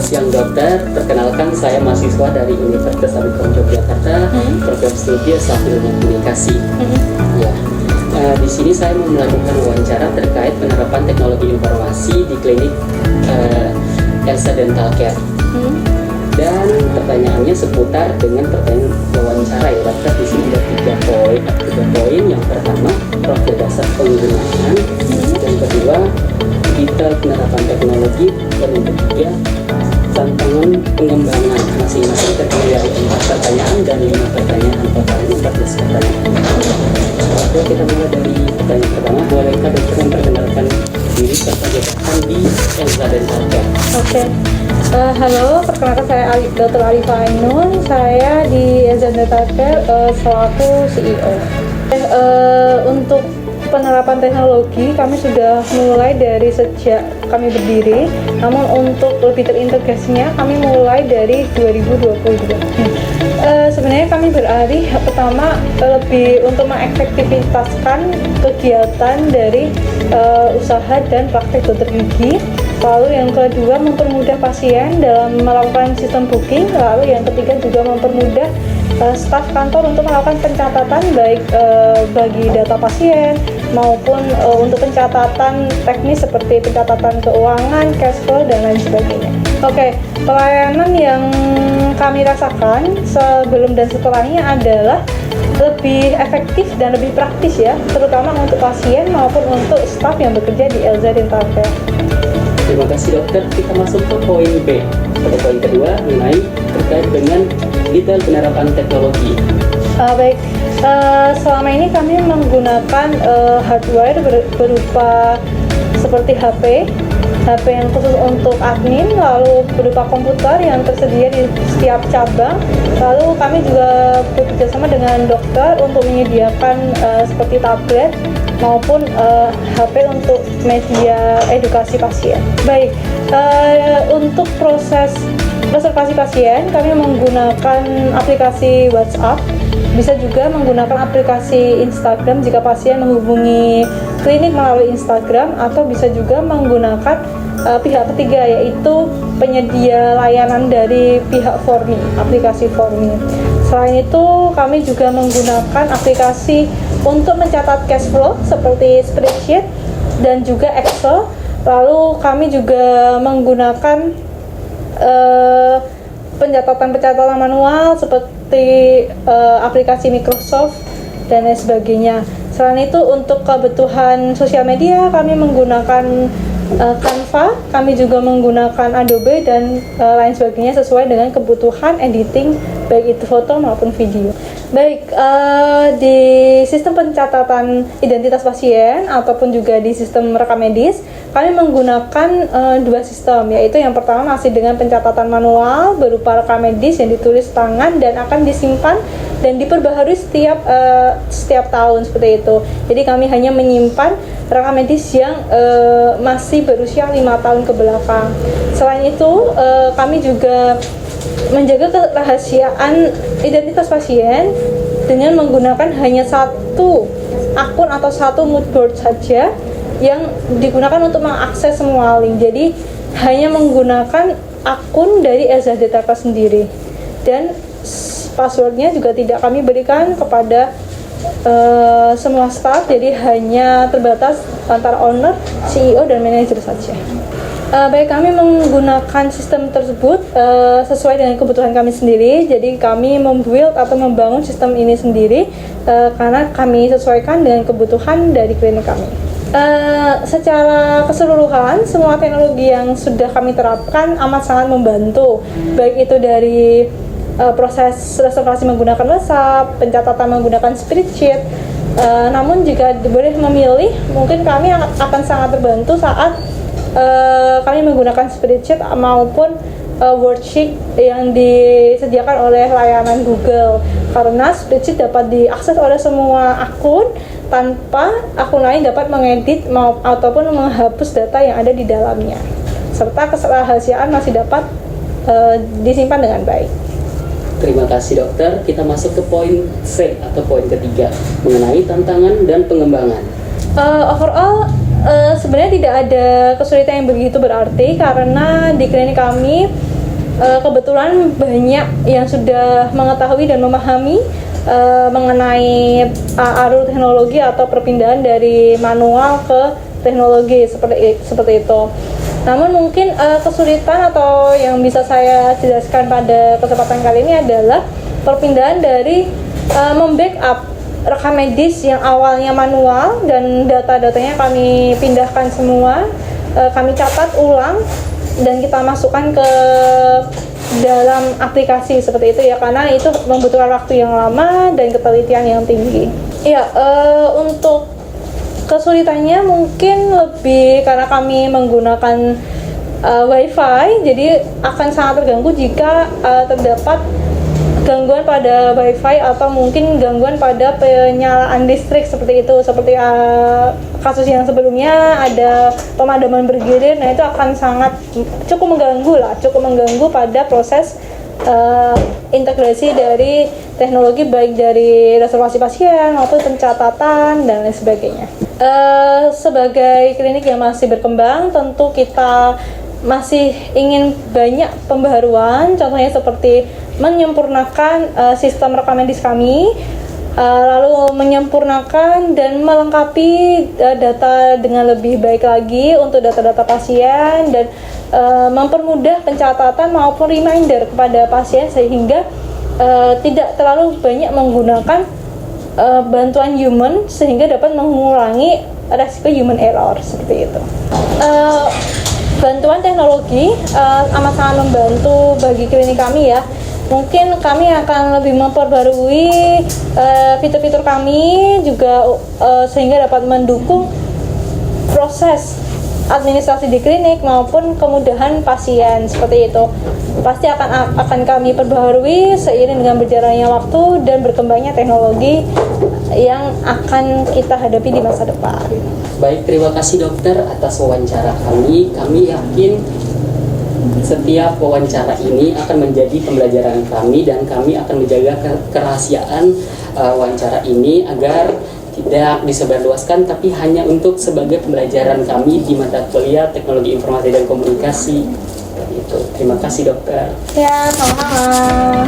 siang dokter, perkenalkan saya mahasiswa dari Universitas Abikom Yogyakarta, program studi S1 Ilmu Komunikasi. Ya, di sini saya mau melakukan wawancara terkait penerapan teknologi informasi di klinik Elsa Dental Care. Dan pertanyaannya seputar dengan pertanyaan wawancara ya dokter. Di sini ada tiga poin. Yang pertama, profil dasar penggunaan. Yang kedua, detail penerapan teknologi. Dan yang ketiga, tantangan pengembangan. Masing-masing terdiri dari 4 pertanyaan dan 5 pertanyaan, totalnya 14 pertanyaan. Oke, kita mulai dari pertanyaan pertama. Bolehkah dokter memperkenalkan diri serta jabatan di Elsa Dental Care? Oke. Halo, perkenalkan saya Dr. Arifah Ainun. Saya di Elsa Dental Care selaku CEO. Untuk penerapan teknologi kami sudah mulai dari sejak kami berdiri, namun untuk lebih terintegrasinya kami mulai dari 2022. Sebenarnya kami beralih pertama lebih untuk mengefektivitaskan kegiatan dari usaha dan praktek dokter gigi. Lalu yang kedua, mempermudah pasien dalam melakukan sistem booking. Lalu yang ketiga juga mempermudah staf kantor untuk melakukan pencatatan baik bagi data pasien maupun untuk pencatatan teknis seperti pencatatan keuangan, cash flow, dan lain sebagainya. Oke, pelayanan yang kami rasakan sebelum dan setelahnya adalah lebih efektif dan lebih praktis ya, terutama untuk pasien maupun untuk staf yang bekerja di Elsa Dental Care. Terima kasih dokter. Kita masuk ke poin B. Pada poin kedua mengenai terkait dengan detail penerapan teknologi. Baik, selama ini kami menggunakan hardware berupa seperti HP yang khusus untuk admin, lalu berupa komputer yang tersedia di setiap cabang. Lalu kami juga bekerjasama dengan dokter untuk menyediakan seperti tablet maupun HP untuk media edukasi pasien. Baik, untuk proses reservasi pasien kami menggunakan aplikasi WhatsApp, bisa juga menggunakan aplikasi Instagram jika pasien menghubungi klinik melalui Instagram, atau bisa juga menggunakan pihak ketiga yaitu penyedia layanan dari pihak Formi, aplikasi Formi. Selain itu kami juga menggunakan aplikasi untuk mencatat cash flow seperti spreadsheet dan juga Excel. Lalu kami juga menggunakan pencatatan manual seperti aplikasi Microsoft dan lain sebagainya. Selain itu untuk kebutuhan sosial media kami menggunakan Canva, kami juga menggunakan Adobe dan lain sebagainya sesuai dengan kebutuhan editing baik itu foto maupun video. Baik, di sistem pencatatan identitas pasien ataupun juga di sistem rekam medis kami menggunakan 2 sistem, yaitu yang pertama masih dengan pencatatan manual berupa rekam medis yang ditulis tangan dan akan disimpan dan diperbaharui setiap tahun seperti itu. Jadi kami hanya menyimpan rekam medis yang masih berusia 5 tahun ke belakang. Selain itu kami juga menjaga kerahasiaan identitas pasien dengan menggunakan hanya satu akun atau satu mood board saja yang digunakan untuk mengakses semua link. Jadi hanya menggunakan akun dari Elsa Dental Care sendiri, dan passwordnya juga tidak kami berikan kepada semua staff, jadi hanya terbatas antara owner, CEO, dan manajer saja. Baik, kami menggunakan sistem tersebut sesuai dengan kebutuhan kami sendiri. Jadi kami membuild atau membangun sistem ini sendiri karena kami sesuaikan dengan kebutuhan dari klinik kami. Secara keseluruhan, semua teknologi yang sudah kami terapkan amat sangat membantu, baik itu dari proses reservasi menggunakan WhatsApp, pencatatan menggunakan spreadsheet. Namun jika boleh memilih, mungkin kami akan sangat terbantu saat kami menggunakan spreadsheet maupun worksheet yang disediakan oleh layanan Google, karena spreadsheet dapat diakses oleh semua akun tanpa akun lain dapat mengedit ataupun menghapus data yang ada di dalamnya, serta kerahasiaan masih dapat disimpan dengan baik. Terima kasih dokter. Kita masuk ke poin C atau poin ketiga mengenai tantangan dan pengembangan. Overall sebenarnya tidak ada kesulitan yang begitu berarti, karena di klinik kami kebetulan banyak yang sudah mengetahui dan memahami mengenai alur teknologi atau perpindahan dari manual ke teknologi seperti itu. Namun mungkin kesulitan atau yang bisa saya jelaskan pada kesempatan kali ini adalah perpindahan dari membackup rekam medis yang awalnya manual dan data-datanya kami pindahkan semua, kami catat ulang dan kita masukkan ke dalam aplikasi seperti itu ya, karena itu membutuhkan waktu yang lama dan ketelitian yang tinggi. Ya, untuk kesulitannya mungkin lebih karena kami menggunakan WiFi, jadi akan sangat terganggu jika terdapat gangguan pada WiFi atau mungkin gangguan pada penyalaan listrik seperti itu, seperti kasus yang sebelumnya ada pemadaman bergilir. Nah, itu akan cukup mengganggu pada proses integrasi dari teknologi, baik dari reservasi pasien maupun pencatatan dan lain sebagainya. Sebagai klinik yang masih berkembang, tentu kita masih ingin banyak pembaharuan, contohnya seperti menyempurnakan sistem rekam medis kami, lalu menyempurnakan dan melengkapi data dengan lebih baik lagi untuk data-data pasien, dan mempermudah pencatatan maupun reminder kepada pasien sehingga tidak terlalu banyak menggunakan bantuan human sehingga dapat mengurangi resiko human error seperti itu. Bantuan teknologi amat sangat membantu bagi klinik kami ya. Mungkin kami akan lebih memperbarui fitur-fitur kami juga sehingga dapat mendukung proses administrasi di klinik maupun kemudahan pasien seperti itu. Pasti akan kami perbaharui seiring dengan berjalannya waktu dan berkembangnya teknologi yang akan kita hadapi di masa depan. Baik, terima kasih dokter atas wawancara kami. Kami yakin setiap wawancara ini akan menjadi pembelajaran kami dan kami akan menjaga kerahasiaan wawancara ini agar tidak disebarluaskan, tapi hanya untuk sebagai pembelajaran kami di mata kuliah Teknologi Informasi dan Komunikasi. Itu. Terima kasih dokter. Ya, sama-sama.